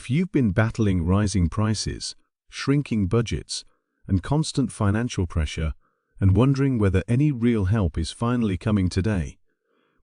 If you've been battling rising prices, shrinking budgets, and constant financial pressure, and wondering whether any real help is finally coming today,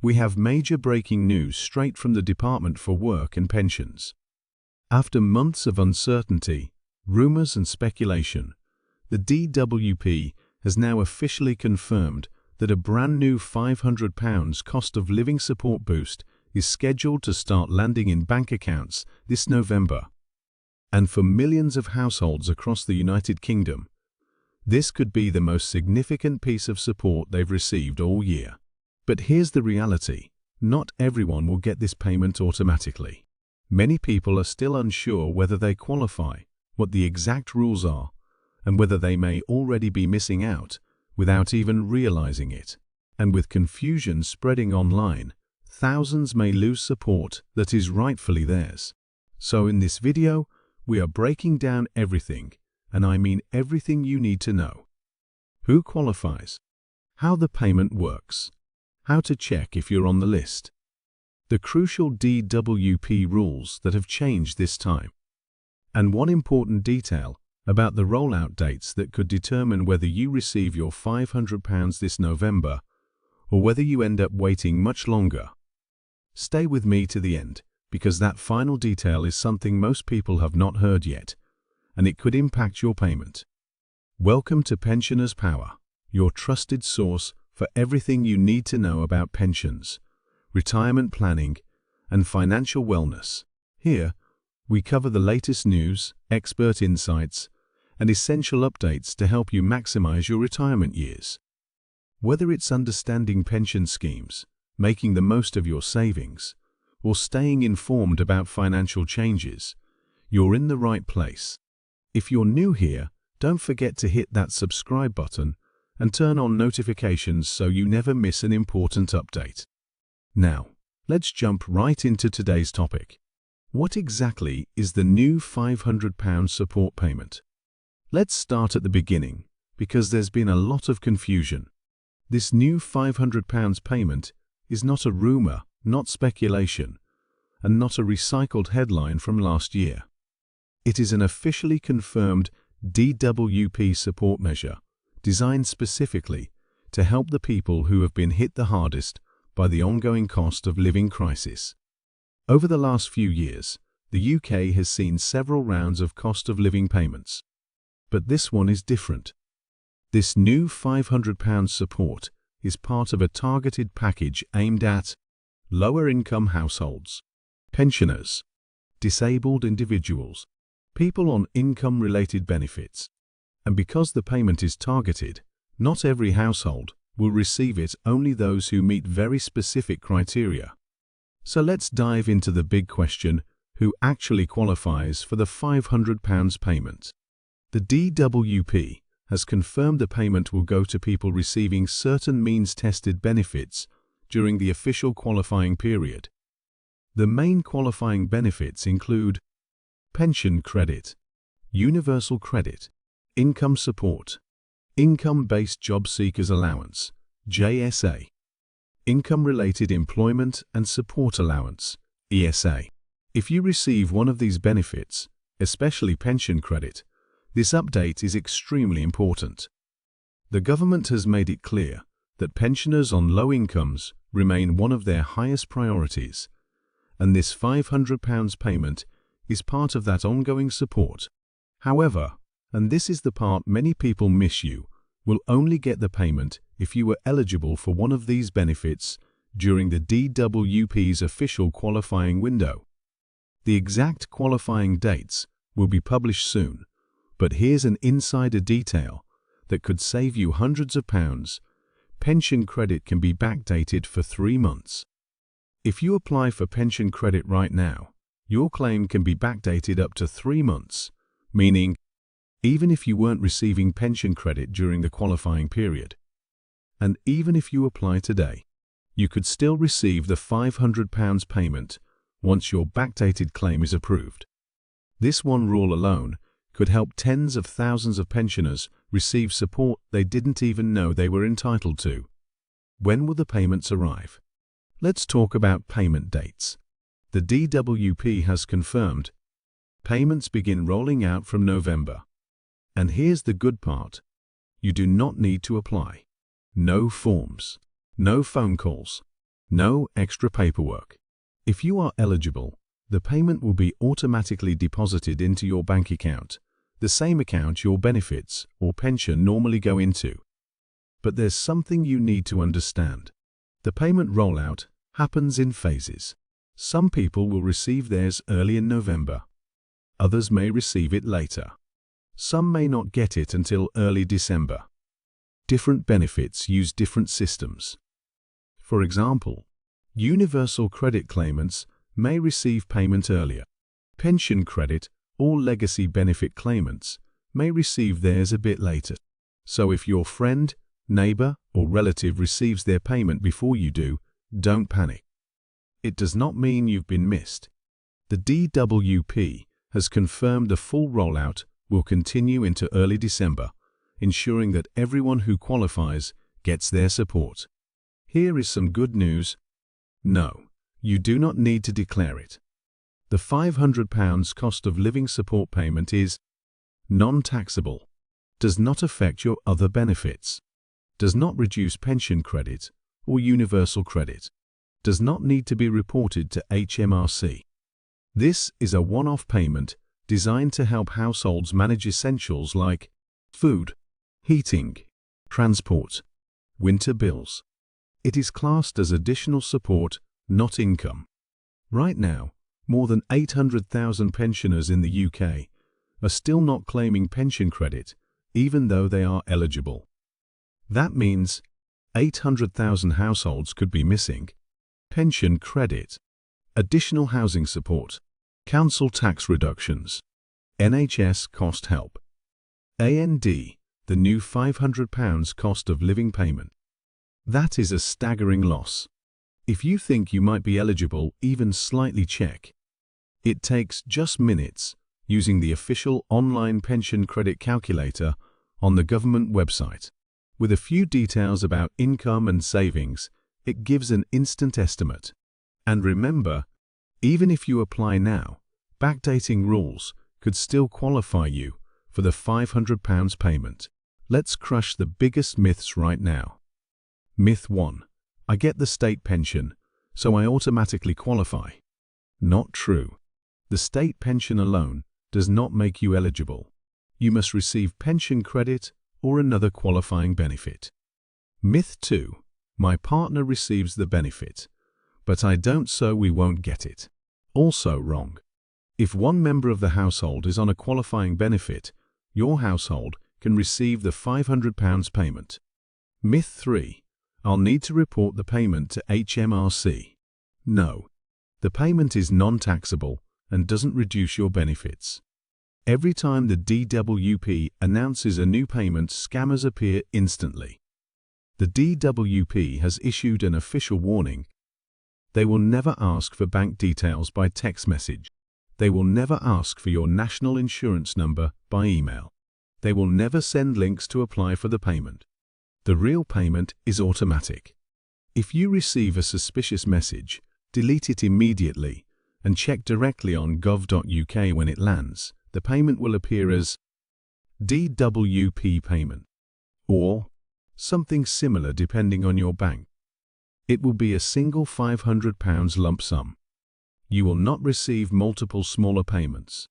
we have major breaking news straight from the Department for Work and Pensions. After months of uncertainty, rumors and speculation, the DWP has now officially confirmed that a brand new £500 cost of living support boost is scheduled to start landing in bank accounts this November. And for millions of households across the United Kingdom, this could be the most significant piece of support they've received all year. But here's the reality: not everyone will get this payment automatically. Many people are still unsure whether they qualify, what the exact rules are, and whether they may already be missing out without even realizing it. And with confusion spreading online, thousands may lose support that is rightfully theirs. So in this video, we are breaking down everything, and I mean everything you need to know. Who qualifies? How the payment works? How to check if you're on the list? The crucial DWP rules that have changed this time. And one important detail about the rollout dates that could determine whether you receive your £500 this November or whether you end up waiting much longer. Stay with me to the end, because that final detail is something most people have not heard yet, and it could impact your payment. Welcome to Pensioners Power, your trusted source for everything you need to know about pensions, retirement planning, and financial wellness. Here, we cover the latest news, expert insights, and essential updates to help you maximize your retirement years. Whether it's understanding pension schemes, making the most of your savings, or staying informed about financial changes, you're in the right place. If you're new here, don't forget to hit that subscribe button and turn on notifications so you never miss an important update. Now, let's jump right into today's topic. What exactly is the new £500 support payment? Let's start at the beginning, because there's been a lot of confusion. This new £500 payment is not a rumor, not speculation, and not a recycled headline from last year. It is an officially confirmed DWP support measure designed specifically to help the people who have been hit the hardest by the ongoing cost of living crisis. Over the last few years, the UK has seen several rounds of cost of living payments. But this one is different. This new £500 support is part of a targeted package aimed at lower-income households, pensioners, disabled individuals, people on income-related benefits. And because the payment is targeted, not every household will receive it, only those who meet very specific criteria. So let's dive into the big question: who actually qualifies for the £500 payment? The DWP has confirmed the payment will go to people receiving certain means-tested benefits during the official qualifying period. The main qualifying benefits include pension credit, universal credit, income support, income-based job seekers allowance, JSA, income-related employment and support allowance, ESA. If you receive one of these benefits, especially pension credit, this update is extremely important. The government has made it clear that pensioners on low incomes remain one of their highest priorities, and this £500 payment is part of that ongoing support. However, and this is the part many people miss, you will only get the payment if you were eligible for one of these benefits during the DWP's official qualifying window. The exact qualifying dates will be published soon, but here's an insider detail that could save you hundreds of pounds. Pension credit can be backdated for 3 months. If you apply for pension credit right now, your claim can be backdated up to 3 months, meaning even if you weren't receiving pension credit during the qualifying period, and even if you apply today, you could still receive the £500 payment once your backdated claim is approved. This one rule alone could help tens of thousands of pensioners receive support they didn't even know they were entitled to. When will the payments arrive? Let's talk about payment dates. The DWP has confirmed Payments begin rolling out from November. And here's the good part. You do not need to apply. No forms. No phone calls. No extra paperwork. If you are eligible, the payment will be automatically deposited into your bank account, the same account your benefits or pension normally go into. But there's something you need to understand. The payment rollout happens in phases. Some people will receive theirs early in November. Others may receive it later. Some may not get it until early December. Different benefits use different systems. For example, universal credit claimants may receive payment earlier. Pension credit or legacy benefit claimants may receive theirs a bit later. So if your friend, neighbor, or relative receives their payment before you do, don't panic. It does not mean you've been missed. The DWP has confirmed the full rollout will continue into early December, ensuring that everyone who qualifies gets their support. Here is some good news. No, you do not need to declare it. The £500 cost of living support payment is non-taxable, does not affect your other benefits, does not reduce pension credit or universal credit, does not need to be reported to HMRC. This is a one-off payment designed to help households manage essentials like food, heating, transport, winter bills. It is classed as additional support, not income. Right now, more than 800,000 pensioners in the UK are still not claiming pension credit, even though they are eligible. That means 800,000 households could be missing pension credit, additional housing support, council tax reductions, NHS cost help, and the new £500 cost of living payment. That is a staggering loss. If you think you might be eligible, even slightly check. It takes just minutes using the official online pension credit calculator on the government website. With a few details about income and savings, it gives an instant estimate. And remember, even if you apply now, backdating rules could still qualify you for the £500 payment. Let's crush the biggest myths right now. Myth 1. I get the state pension, so I automatically qualify. Not true. The state pension alone does not make you eligible. You must receive pension credit or another qualifying benefit. Myth 2. My partner receives the benefit, but I don't, so we won't get it. Also wrong. If one member of the household is on a qualifying benefit, your household can receive the £500 payment. Myth 3. I'll need to report the payment to HMRC. No. The payment is non-taxable and doesn't reduce your benefits. Every time the DWP announces a new payment, scammers appear instantly. The DWP has issued an official warning. They will never ask for bank details by text message. They will never ask for your national insurance number by email. They will never send links to apply for the payment. The real payment is automatic. If you receive a suspicious message, delete it immediately and check directly on gov.uk when it lands. The payment will appear as DWP payment or something similar depending on your bank. It will be a single £500 lump sum. You will not receive multiple smaller payments.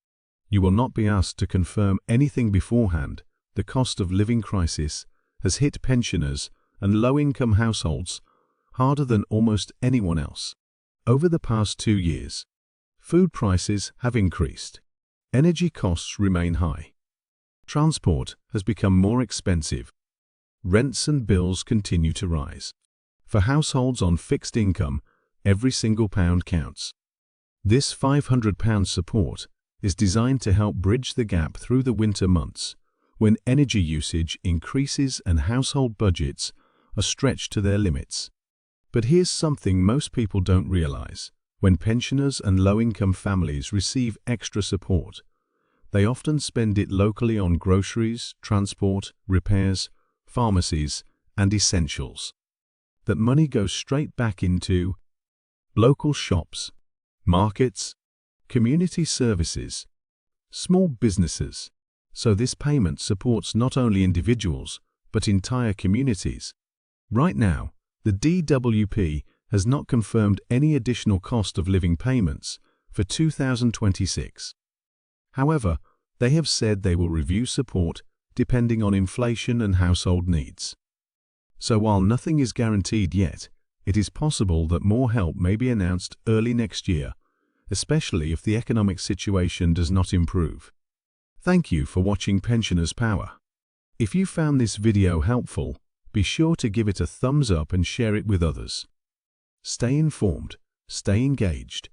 You will not be asked to confirm anything beforehand. The cost of living crisis has hit pensioners and low-income households harder than almost anyone else. Over the past 2 years, food prices have increased. Energy costs remain high. Transport has become more expensive. Rents and bills continue to rise. For households on fixed income, every single pound counts. This £500 support is designed to help bridge the gap through the winter months, when energy usage increases and household budgets are stretched to their limits. But here's something most people don't realize. When pensioners and low-income families receive extra support, they often spend it locally on groceries, transport, repairs, pharmacies, and essentials. That money goes straight back into local shops, markets, community services, small businesses. So this payment supports not only individuals, but entire communities. Right now, the DWP has not confirmed any additional cost of living payments for 2026. However, they have said they will review support depending on inflation and household needs. So while nothing is guaranteed yet, it is possible that more help may be announced early next year, especially if the economic situation does not improve. Thank you for watching Pensioners Power. If you found this video helpful, be sure to give it a thumbs up and share it with others. Stay informed, stay engaged,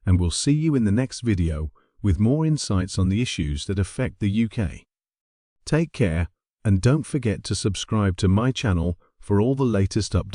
and we'll see you in the next video with more insights on the issues that affect the UK. Take care, and don't forget to subscribe to my channel for all the latest updates.